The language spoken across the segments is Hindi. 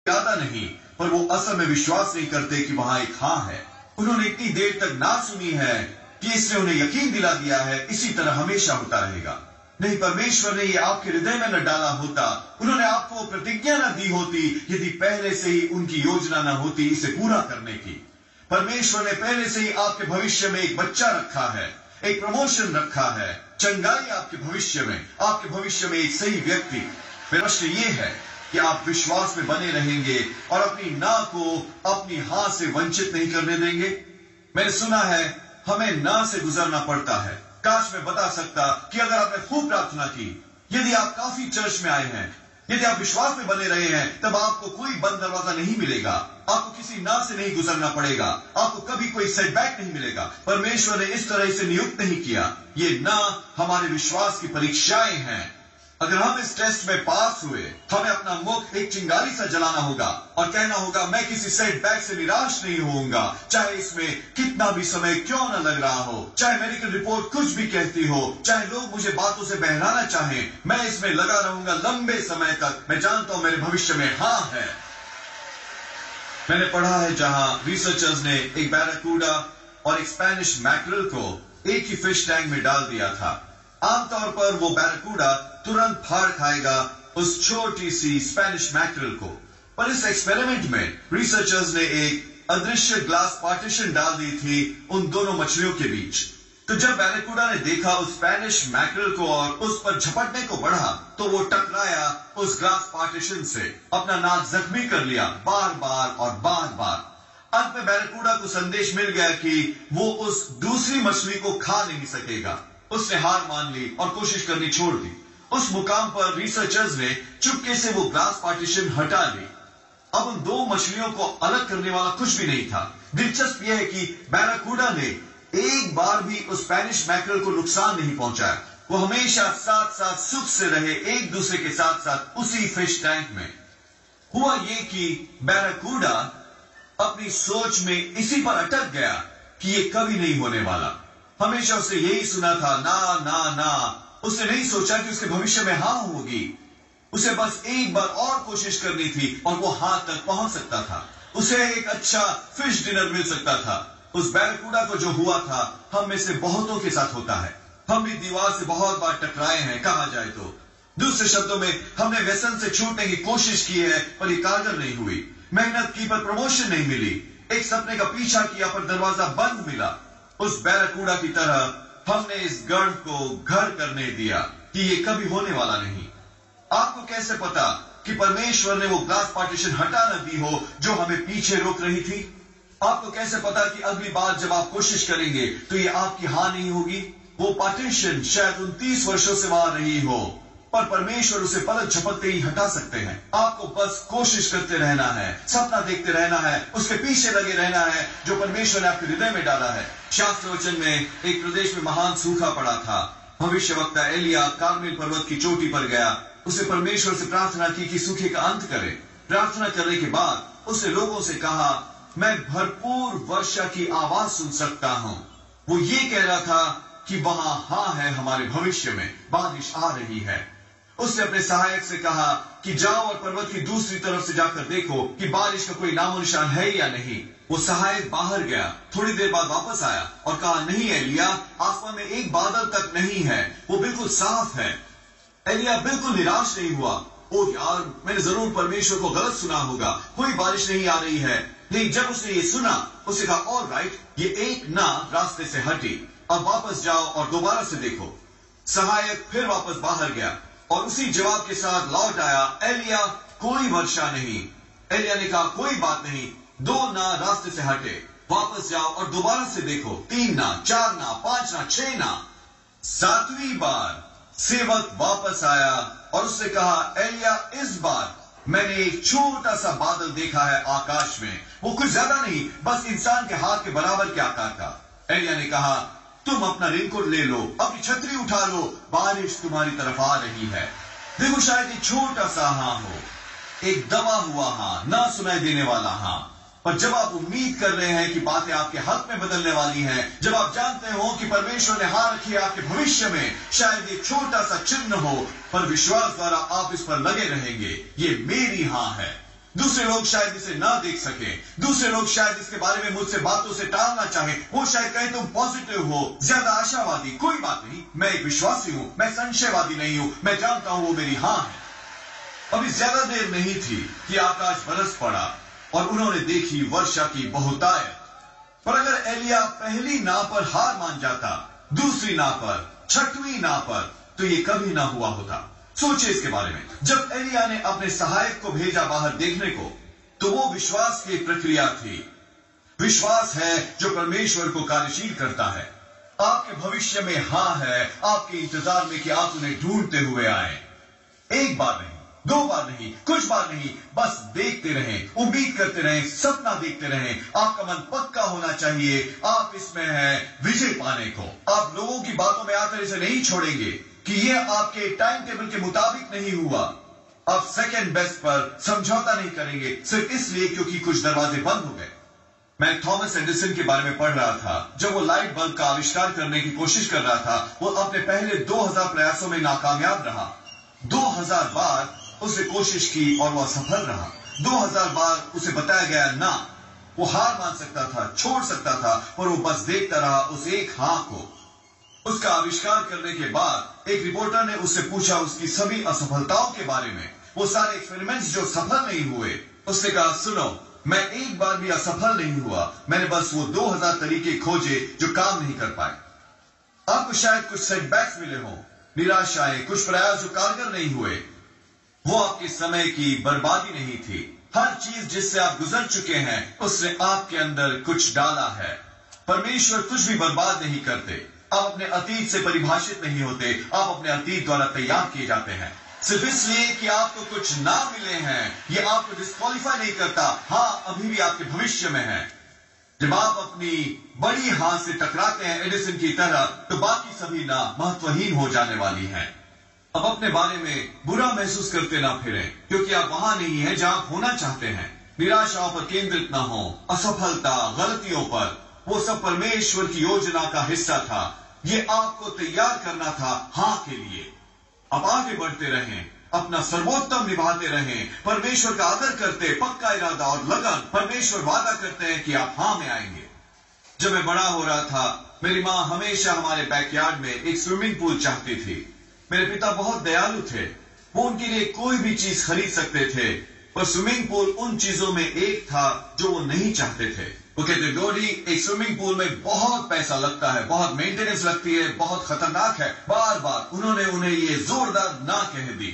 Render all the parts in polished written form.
ज्यादा नहीं, पर वो असल में विश्वास नहीं करते कि वहां एक हाँ है। उन्होंने इतनी देर तक ना सुनी है कि इसने उन्हें यकीन दिला दिया है इसी तरह हमेशा होता रहेगा। नहीं, परमेश्वर ने ये आपके हृदय में न डाला होता, उन्होंने आपको प्रतिज्ञा न दी होती यदि पहले से ही उनकी योजना न होती इसे पूरा करने की। परमेश्वर ने पहले से ही आपके भविष्य में एक बच्चा रखा है, एक प्रमोशन रखा है, चंगाई आपके भविष्य में एक सही व्यक्ति। मेरा प्रश्न ये है कि आप विश्वास में बने रहेंगे और अपनी ना को अपनी हाँ से वंचित नहीं करने देंगे। मैंने सुना है हमें ना से गुजरना पड़ता है। काश मैं बता सकता कि अगर आपने खूब प्रार्थना की, यदि आप काफी चर्च में आए हैं, यदि आप विश्वास में बने रहे हैं, तब आपको कोई बंद दरवाजा नहीं मिलेगा, आपको किसी ना से नहीं गुजरना पड़ेगा, आपको कभी कोई सेटबैक नहीं मिलेगा। परमेश्वर ने इस तरह से नियुक्त नहीं किया। ये ना हमारे विश्वास की परीक्षाएं हैं। अगर हम इस टेस्ट में पास हुए, हमें अपना मुख एक चिंगारी सा जलाना होगा और कहना होगा मैं किसी सेटबैक से निराश नहीं होऊंगा, चाहे इसमें कितना भी समय क्यों न लग रहा हो, चाहे मेडिकल रिपोर्ट कुछ भी कहती हो, चाहे लोग मुझे बातों से बहलाना चाहें, मैं इसमें लगा रहूंगा लंबे समय तक। मैं जानता हूं मेरे भविष्य में हाँ है। मैंने पढ़ा है जहां रिसर्चर्स ने एक बैराकूडा और एक स्पेनिश मैकरल को एक ही फिश टैंक में डाल दिया था। आमतौर पर वो बैराकूडा तुरंत फाड़ खाएगा उस छोटी सी स्पेनिश मैकरल को, पर इस एक्सपेरिमेंट में रिसर्चर्स ने एक अदृश्य ग्लास पार्टीशन डाल दी थी उन दोनों मछलियों के बीच। तो जब बैराकूडा ने देखा उस स्पेनिश मैकरल को और उस पर झपटने को बढ़ा, तो वो टकराया उस ग्लास पार्टीशन से, अपना नाक जख्मी कर लिया बार बार और बार बार। अंत में बैराकूडा को संदेश मिल गया कि वो उस दूसरी मछली को खा नहीं सकेगा। उसने हार मान ली और कोशिश करनी छोड़ दी। उस मुकाम पर रिसर्चर्स ने चुपके से वो ग्लास पार्टीशन हटा ली। अब उन दो मछलियों को अलग करने वाला कुछ भी नहीं था। दिलचस्प यह है कि बैराकूडा ने एक बार भी उस स्पेनिश मैकरल को नुकसान नहीं पहुंचाया। वो हमेशा साथ साथ सुख से रहे, एक दूसरे के साथ साथ उसी फिश टैंक में। हुआ ये कि बैराकूडा अपनी सोच में इसी पर अटक गया कि ये कभी नहीं होने वाला। हमेशा उसने यही सुना था, ना ना ना। उसने नहीं सोचा कि उसके भविष्य में हाँ होगी। उसे बस एक बार और कोशिश करनी थी और वो हाँ तक पहुंच सकता था। उसे एक अच्छा फिश डिनर मिल सकता था। उस बैराकूडा को जो हुआ था, हम में से बहुतों के साथ होता है। हम भी दीवार से बहुत बार टकराए हैं, कहा जाए तो। दूसरे शब्दों में, हमने व्यसन से छूटने की कोशिश की है पर ये कारगर नहीं हुई। मेहनत की पर प्रमोशन नहीं मिली। एक सपने का पीछा किया पर दरवाजा बंद मिला। उस बैराकूडा की तरह हमने इस गढ़ को घर करने दिया कि ये कभी होने वाला नहीं। आपको कैसे पता कि परमेश्वर ने वो ग्लास पार्टीशन हटा न दी हो जो हमें पीछे रोक रही थी? आपको कैसे पता कि अगली बार जब आप कोशिश करेंगे तो ये आपकी हां नहीं होगी? वो पार्टीशन शायद 29 वर्षों से वहां रही हो, पर परमेश्वर उसे पलक झपकते ही हटा सकते हैं। आपको बस कोशिश करते रहना है, सपना देखते रहना है, उसके पीछे लगे रहना है जो परमेश्वर ने आपके हृदय में डाला है। शास्त्र वचन में एक प्रदेश में महान सूखा पड़ा था। भविष्यवक्ता एलिया कार्मेल पर्वत की चोटी पर गया। उसे परमेश्वर से प्रार्थना की कि सूखे का अंत करे। प्रार्थना करने के बाद उसने लोगों से कहा, मैं भरपूर वर्षा की आवाज सुन सकता हूं। वो ये कह रहा था कि वहां हाँ है, हमारे भविष्य में बारिश आ रही है। उसने अपने सहायक से कहा कि जाओ और पर्वत की दूसरी तरफ से जाकर देखो कि बारिश का कोई नामो निशान है या नहीं। वो सहायक बाहर गया, थोड़ी देर बाद वापस आया और कहा, नहीं एलिया, आसमान में एक बादल तक नहीं है, वो बिल्कुल साफ है। एलिया बिल्कुल निराश नहीं हुआ। ओ यार, मैंने जरूर परमेश्वर को गलत सुना होगा, कोई बारिश नहीं आ रही है। नहीं, जब उसने ये सुना, उसने कहा, ऑल राइट, ये एक ना रास्ते से हटी, अब वापस जाओ और दोबारा से देखो। सहायक फिर वापस बाहर गया और उसी जवाब के साथ लौट आया, एलिया, कोई वर्षा नहीं। एलिया ने कहा, कोई बात नहीं, 2 ना रास्ते से हटे, वापस जाओ और दोबारा से देखो। 3 ना, 4 ना, 5 ना, 6 ना। 7वीं बार सेवक वापस आया और उसने कहा, एलिया, इस बार मैंने एक छोटा सा बादल देखा है आकाश में। वो कुछ ज्यादा नहीं, बस इंसान के हाथ के बराबर के आकार का। एलिया ने कहा, तुम अपना रेनकोट ले लो, अपनी छतरी उठा लो, बारिश तुम्हारी तरफ आ रही है। देखो, शायद एक छोटा सा हाँ हो, एक दबा हुआ हाँ, ना सुनाई देने वाला हाँ। पर जब आप उम्मीद कर रहे हैं कि बातें आपके हक में बदलने वाली हैं, जब आप जानते हो कि परमेश्वर ने हाँ रखी है आपके भविष्य में, शायद एक छोटा सा चिन्ह हो, पर विश्वास द्वारा आप इस पर लगे रहेंगे, ये मेरी हाँ है। दूसरे लोग शायद इसे ना देख सके, दूसरे लोग शायद इसके बारे में मुझसे बातों से टालना चाहे, वो शायद कहे तुम पॉजिटिव हो, ज्यादा आशावादी। कोई बात नहीं, मैं एक विश्वासी हूं, मैं संशयवादी नहीं हूं, मैं जानता हूं वो मेरी हां है। अभी ज्यादा देर नहीं थी कि आकाश बरस पड़ा और उन्होंने देखी वर्षा की बहुतायत। पर अगर एलिया पहली नाव पर हार मान जाता, दूसरी नाव पर, छठवीं नाव पर, तो ये कभी ना हुआ होता। सोचिए इसके बारे में। जब एलिया ने अपने सहायक को भेजा बाहर देखने को, तो वो विश्वास की प्रक्रिया थी। विश्वास है जो परमेश्वर को कार्यशील करता है। आपके भविष्य में हां है, आपके इंतजार में कि आप उन्हें ढूंढते हुए आए। एक बार नहीं, दो बार नहीं, कुछ बार नहीं, बस देखते रहें, उम्मीद करते रहें, सपना देखते रहें। आपका मन पक्का होना चाहिए, आप इसमें हैं विजय पाने को। आप लोगों की बातों में आकर इसे नहीं छोड़ेंगे कि यह आपके टाइम टेबल के मुताबिक नहीं हुआ। आप सेकेंड बेस्ट पर समझौता नहीं करेंगे सिर्फ इसलिए क्योंकि कुछ दरवाजे बंद हो गए। मैं थॉमस एडिसन के बारे में पढ़ रहा था। जब वो लाइट बल्ब का आविष्कार करने की कोशिश कर रहा था, वो अपने पहले 2000 प्रयासों में नाकामयाब रहा। 2000 बार उसने कोशिश की और वो असफल रहा। 2000 बार उसे बताया गया ना। वो हार मान सकता था, छोड़ सकता था, पर वो बस देखता रहा उस एक हां को। उसका आविष्कार करने के बाद एक रिपोर्टर ने उससे पूछा उसकी सभी असफलताओं के बारे में, वो सारे एक्सपेरिमेंट्स जो सफल नहीं हुए। उसने कहा, सुनो, मैं एक बार भी असफल नहीं हुआ, मैंने बस वो 2000 तरीके खोजे जो काम नहीं कर पाए। आपको शायद कुछ सेटबैक्स मिले हो, निराशाएं, कुछ प्रयास जो कारगर नहीं हुए। वो आपके समय की बर्बादी नहीं थी। हर चीज जिससे आप गुजर चुके हैं, उसने आपके अंदर कुछ डाला है। परमेश्वर कुछ भी बर्बाद नहीं करते। आप अपने अतीत से परिभाषित नहीं होते, आप अपने अतीत द्वारा तैयार किए जाते हैं। सिर्फ इसलिए कि आपको कुछ ना मिले हैं, यह आपको डिस्क्वालीफाई नहीं करता। हां अभी भी आपके भविष्य में है। जब आप अपनी बड़ी हां से टकराते हैं एडिसन की तरह, तो बाकी सभी ना महत्वहीन हो जाने वाली हैं। अब अपने बारे में बुरा महसूस करते ना फिरें, क्योंकि आप वहां नहीं हैं जहां आप होना चाहते हैं। निराशाओं पर केंद्रित ना हो, असफलता, गलतियों पर। वो सब परमेश्वर की योजना का हिस्सा था। ये आपको तैयार करना था हां के लिए। आप आगे बढ़ते रहें, अपना सर्वोत्तम निभाते रहें, परमेश्वर का आदर करते, पक्का इरादा और लगन। परमेश्वर वादा करते हैं कि आप हां में आएंगे। जब मैं बड़ा हो रहा था, मेरी मां हमेशा हमारे बैकयार्ड में एक स्विमिंग पूल चाहती थी। मेरे पिता बहुत दयालु थे, वो उनके लिए कोई भी चीज खरीद सकते थे, पर स्विमिंग पूल उन चीजों में एक था जो वो नहीं चाहते थे। वो कहते, डोडी, एक स्विमिंग पूल में बहुत पैसा लगता है, बहुत मेंटेनेंस लगती है, बहुत खतरनाक है। बार बार उन्होंने उन्हें ये जोरदार ना कह दी।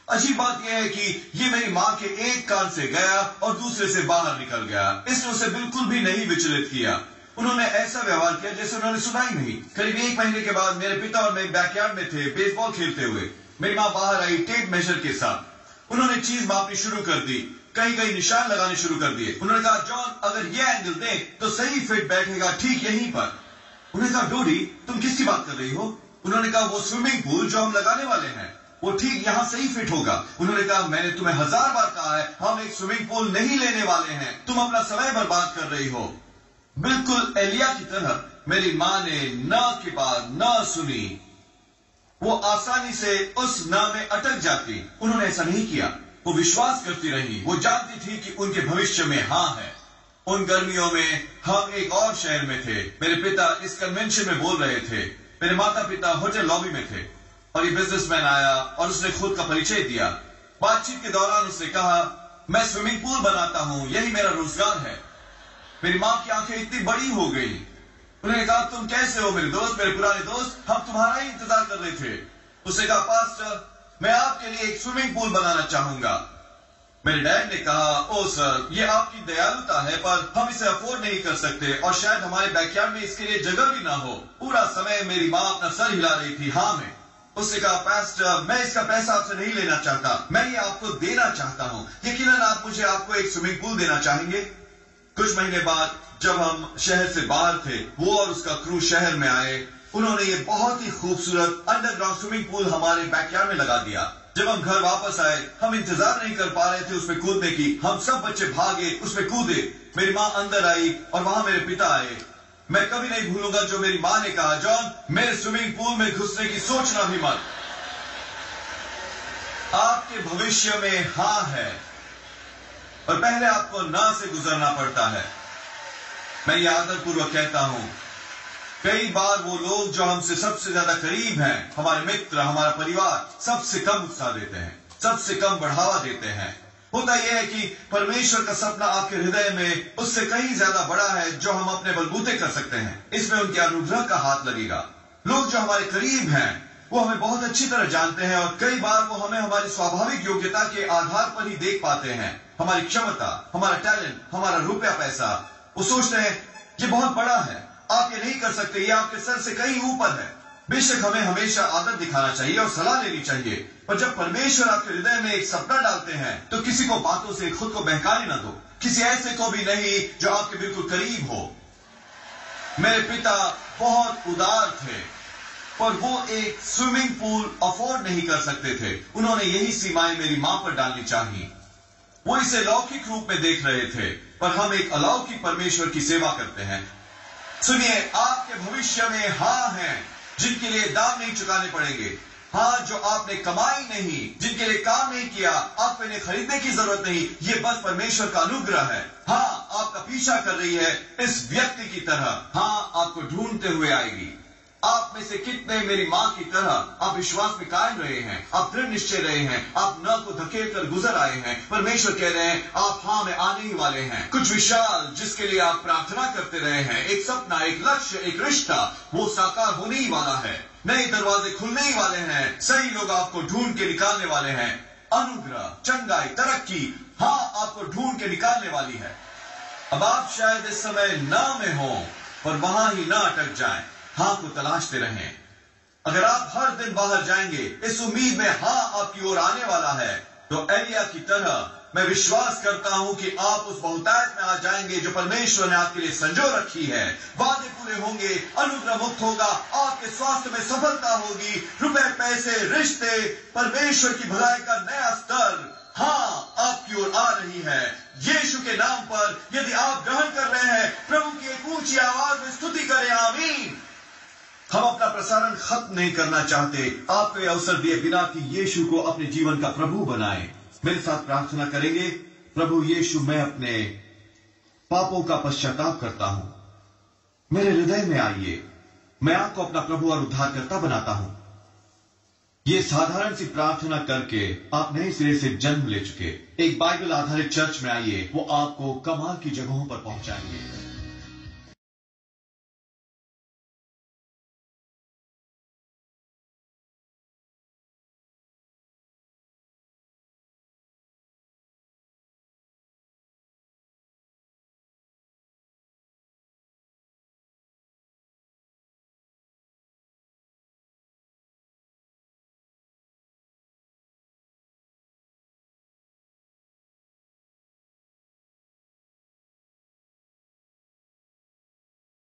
अजीब बात यह है कि ये मेरी मां के एक कान से गया और दूसरे से बाहर निकल गया। इसने उसे बिल्कुल भी नहीं विचलित किया। उन्होंने ऐसा व्यवहार किया जैसे उन्होंने सुना ही नहीं। करीब 1 महीने के बाद मेरे पिता और मैं बैकयार्ड में थे, बेसबॉल खेलते हुए। मेरी मां बाहर आई टेप मेजर के साथ। उन्होंने चीज मापनी शुरू कर दी, कहीं कहीं निशान लगाने शुरू कर दिए। उन्होंने कहा, जॉन, अगर ये एंगल दे तो सही फिट बैठेगा ठीक यहीं पर। उन्होंने कहा, डोडी, तुम किसकी बात कर रही हो? उन्होंने कहा, वो स्विमिंग पूल जो हम लगाने वाले हैं, वो ठीक यहां सही फिट होगा। उन्होंने कहा, मैंने तुम्हें 1000 बार कहा है, हम एक स्विमिंग पूल नहीं लेने वाले हैं, तुम अपना समय बर्बाद कर रही हो। बिल्कुल एलिया की तरह मेरी मां ने न के बाद न सुनी। वो आसानी से उस न में अटक जाती। उन्होंने ऐसा नहीं किया, वो विश्वास करती रही। वो जानती थी कि उनके भविष्य में हां है। उन गर्मियों में हम एक और शहर में थे। मेरे पिता इस कन्वेंशन में बोल रहे थे। मेरे माता पिता होटल लॉबी में थे और ये बिजनेसमैन आया और उसने खुद का परिचय दिया। बातचीत के दौरान उसने कहा, मैं स्विमिंग पूल बनाता हूं, यही मेरा रोजगार है। मेरी मां की आंखें इतनी बड़ी हो गई। उन्होंने कहा, तुम कैसे हो मेरे दोस्त, मेरे पुराने दोस्त, हम तुम्हारा ही इंतजार कर रहे थे। उसने कहा, पास्टर, मैं आपके लिए एक स्विमिंग पूल बनाना चाहूंगा। मेरे डैड ने कहा, ओ सर, ये आपकी दयालुता है, पर हम इसे अफोर्ड नहीं कर सकते और शायद हमारे बैकयार्ड में इसके लिए जगह भी ना हो। पूरा समय मेरी मां अपना सर हिला रही थी हाँ में। उसने कहा, पास्टर, मैं इसका पैसा आपसे नहीं लेना चाहता, मैं ये आपको देना चाहता हूं। यकीनन आप मुझे आपको एक स्विमिंग पूल देना चाहेंगे। कुछ महीने बाद जब हम शहर से बाहर थे, वो और उसका क्रू शहर में आए। उन्होंने ये बहुत ही खूबसूरत अंडरग्राउंड स्विमिंग पूल हमारे बैकयार्ड में लगा दिया। जब हम घर वापस आए, हम इंतजार नहीं कर पा रहे थे उसमें कूदने की। हम सब बच्चे भागे, उसमें कूदे। मेरी मां अंदर आई और वहां मेरे पिता आए। मैं कभी नहीं भूलूंगा जो मेरी मां ने कहा, जॉन, मेरे स्विमिंग पूल में घुसने की सोचना भी मत। आपके भविष्य में हां है। और पहले आपको ना से गुजरना पड़ता है। मैं ये आदरपूर्वक कहता हूं, कई बार वो लोग जो हमसे सबसे ज्यादा करीब हैं, हमारे मित्र, हमारा परिवार, सबसे कम उत्साह देते हैं, सबसे कम बढ़ावा देते हैं। होता यह है कि परमेश्वर का सपना आपके हृदय में उससे कहीं ज्यादा बड़ा है जो हम अपने बलबूते कर सकते हैं। इसमें उनके अनुग्रह का हाथ लगेगा। लोग जो हमारे करीब हैं वो हमें बहुत अच्छी तरह जानते हैं और कई बार वो हमें हमारी स्वाभाविक योग्यता के आधार पर ही देख पाते हैं। हमारी क्षमता, हमारा टैलेंट, हमारा रुपया पैसा, वो सोचते हैं ये बहुत बड़ा है, आप ये नहीं कर सकते, ये आपके सर से कहीं ऊपर है। बेशक हमें हमेशा आदर दिखाना चाहिए और सलाह लेनी चाहिए, पर जब परमेश्वर आपके हृदय में एक सपना डालते हैं तो किसी को बातों से खुद को बहकाने ना दो, किसी ऐसे को भी नहीं जो आपके बिल्कुल करीब हो। मेरे पिता बहुत उदार थे पर वो एक स्विमिंग पूल अफोर्ड नहीं कर सकते थे। उन्होंने यही सीमाएं मेरी मां पर डालनी चाहिए। वो इसे लौकिक रूप में देख रहे थे, पर हम एक अलौकिक परमेश्वर की सेवा करते हैं। सुनिए, आपके भविष्य में हाँ हैं जिनके लिए दाम नहीं चुकाने पड़ेंगे, हाँ जो आपने कमाई नहीं, जिनके लिए काम नहीं किया, आपको इन्हें खरीदने की जरूरत नहीं, ये बस परमेश्वर का अनुग्रह है। हाँ, आपका पीछा कर रही है इस व्यक्ति की तरह, हाँ आपको ढूंढते हुए आएगी। आप में से कितने मेरी मां की तरह आप विश्वास में कायम रहे हैं, आप दृढ़ निश्चय रहे हैं, आप न को धकेल कर गुजर आए हैं। परमेश्वर कह रहे हैं आप हाँ में आने ही वाले हैं। कुछ विशाल जिसके लिए आप प्रार्थना करते रहे हैं, एक सपना, एक लक्ष्य, एक रिश्ता, वो साकार होने ही वाला है। नए दरवाजे खुलने ही वाले हैं। सही लोग आपको ढूंढ के निकालने वाले हैं। अनुग्रह, चंगाई, तरक्की, हाँ आपको ढूंढ के निकालने वाली है। अब आप शायद इस समय ना में हो, पर वहां ही ना अटक जाएं, हाँ को तलाशते रहें। अगर आप हर दिन बाहर जाएंगे इस उम्मीद में हाँ आपकी ओर आने वाला है, तो एलिया की तरह मैं विश्वास करता हूं कि आप उस बहुतायत में आ जाएंगे जो परमेश्वर ने आपके लिए संजो रखी है। वादे पूरे होंगे, अनुग्रह मुक्त होगा, आपके स्वास्थ्य में सफलता होगी, रुपए, पैसे, रिश्ते, परमेश्वर की भलाई का नया स्तर हाँ आपकी ओर आ रही है। यीशु के नाम पर यदि आप ग्रहण कर रहे हैं, प्रभु की एक ऊंची आवाज में स्तुति करें, आमीन। हम अपना प्रसारण खत्म नहीं करना चाहते। आपको यह अवसर दिए बिना कि यीशु को अपने जीवन का प्रभु बनाएं। मेरे साथ प्रार्थना करेंगे। प्रभु यीशु, मैं अपने पापों का पश्चाताप करता हूं, मेरे हृदय में आइए, मैं आपको अपना प्रभु और उद्धारकर्ता बनाता हूं। ये साधारण सी प्रार्थना करके आप नए सिरे से जन्म ले चुके एक बाइबल आधारित चर्च में आइए, वो आपको कमाल की जगहों पर पहुंचाएंगे।